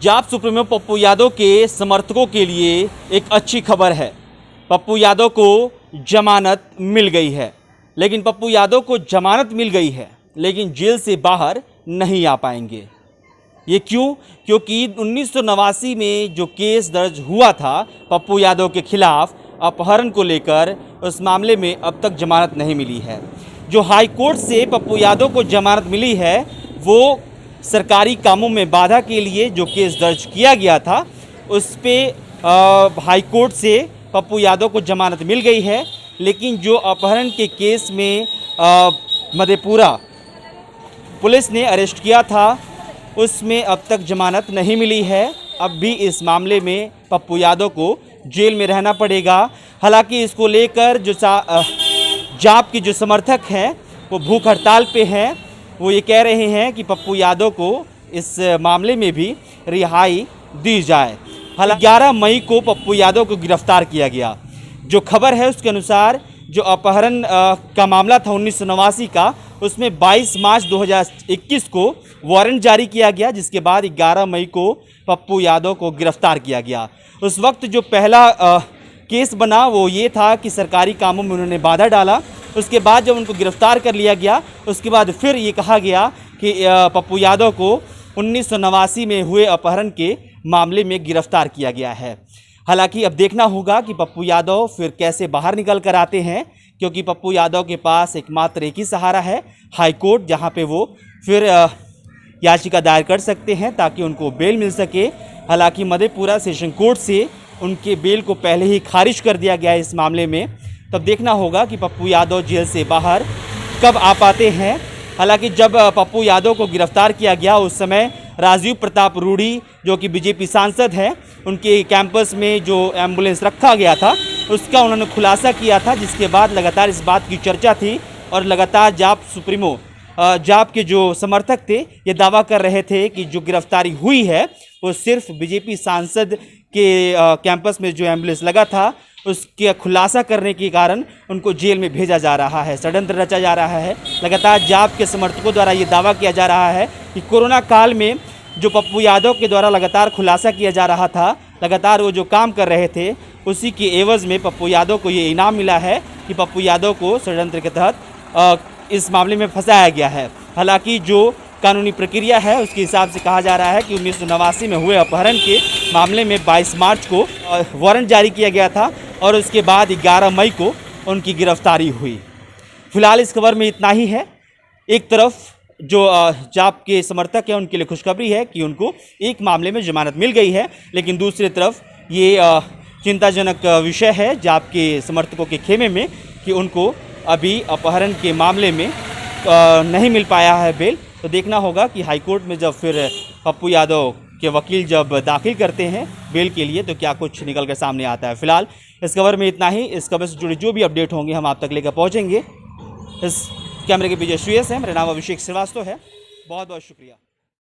जाप सुप्रीमो पप्पू यादव के समर्थकों के लिए एक अच्छी खबर है। पप्पू यादव को जमानत मिल गई है, लेकिन पप्पू यादव को जमानत मिल गई है लेकिन जेल से बाहर नहीं आ पाएंगे। ये क्यों? क्योंकि 1989 में जो केस दर्ज हुआ था पप्पू यादव के खिलाफ अपहरण को लेकर, उस मामले में अब तक जमानत नहीं मिली है। जो हाई कोर्ट से पप्पू यादव को जमानत मिली है वो सरकारी कामों में बाधा के लिए जो केस दर्ज किया गया था उस पे हाई कोर्ट से पप्पू यादव को जमानत मिल गई है। लेकिन जो अपहरण के केस में मधेपुरा पुलिस ने अरेस्ट किया था उसमें अब तक जमानत नहीं मिली है। अब भी इस मामले में पप्पू यादव को जेल में रहना पड़ेगा। हालांकि इसको लेकर जो जाप के जो समर्थक हैं वो भूख हड़ताल पे हैं। वो ये कह रहे हैं कि पप्पू यादव को इस मामले में भी रिहाई दी जाए। हालांकि 11 मई को पप्पू यादव को गिरफ्तार किया गया। जो खबर है उसके अनुसार जो अपहरण का मामला था 1989 का, उसमें 22 मार्च 2021 को वारंट जारी किया गया, जिसके बाद 11 मई को पप्पू यादव को गिरफ्तार किया गया। उस वक्त जो पहला केस बना वो ये था कि सरकारी कामों में उन्होंने बाधा डाला। उसके बाद जब उनको गिरफ्तार कर लिया गया उसके बाद फिर ये कहा गया कि पप्पू यादव को 1989 में हुए अपहरण के मामले में गिरफ्तार किया गया है। हालांकि अब देखना होगा कि पप्पू यादव फिर कैसे बाहर निकल कर आते हैं, क्योंकि पप्पू यादव के पास एकमात्र एक ही सहारा है हाई कोर्ट, जहां पे वो फिर याचिका दायर कर सकते हैं ताकि उनको बेल मिल सके। हालांकि मधेपुरा सेशन कोर्ट से उनके बेल को पहले ही खारिज कर दिया गया है इस मामले में। तब देखना होगा कि पप्पू यादव जेल से बाहर कब आ पाते हैं। हालांकि जब पप्पू यादव को गिरफ्तार किया गया उस समय राजीव प्रताप रूडी जो कि बीजेपी सांसद हैं, उनके कैंपस में जो एम्बुलेंस रखा गया था उसका उन्होंने खुलासा किया था, जिसके बाद लगातार इस बात की चर्चा थी और लगातार जाप सुप्रीमो जाप के जो समर्थक थे ये दावा कर रहे थे कि जो गिरफ्तारी हुई है वो सिर्फ बीजेपी सांसद के कैंपस में जो एम्बुलेंस लगा था उसके खुलासा करने के कारण उनको जेल में भेजा जा रहा है, षड्यंत्र रचा जा रहा है। लगातार जाप के समर्थकों द्वारा ये दावा किया जा रहा है कि कोरोना काल में जो पप्पू यादव के द्वारा लगातार खुलासा किया जा रहा था, लगातार वो जो काम कर रहे थे उसी के एवज़ में पप्पू यादव को ये इनाम मिला है कि पप्पू यादव को षड्यंत्र के तहत इस मामले में फंसाया गया है। हालांकि जो कानूनी प्रक्रिया है उसके हिसाब से कहा जा रहा है कि 1989 में हुए अपहरण के मामले में 22 मार्च को वारंट जारी किया गया था और उसके बाद 11 मई को उनकी गिरफ्तारी हुई। फिलहाल इस खबर में इतना ही है। एक तरफ जो जाप के समर्थक हैं उनके लिए खुशखबरी है कि उनको एक मामले में जमानत मिल गई है, लेकिन दूसरी तरफ ये चिंताजनक विषय है जाप के समर्थकों के खेमे में कि उनको अभी अपहरण के मामले में नहीं मिल पाया है बेल। तो देखना होगा कि हाईकोर्ट में जब फिर पप्पू यादव के वकील जब दाखिल करते हैं बेल के लिए तो क्या कुछ निकल कर सामने आता है। फिलहाल इस खबर में इतना ही। इस खबर से जुड़े जो भी अपडेट होंगे हम आप तक लेकर पहुंचेंगे। इस कैमरे के पीछे श्रेयस है, मेरा नाम अभिषेक श्रीवास्तव है। बहुत बहुत शुक्रिया।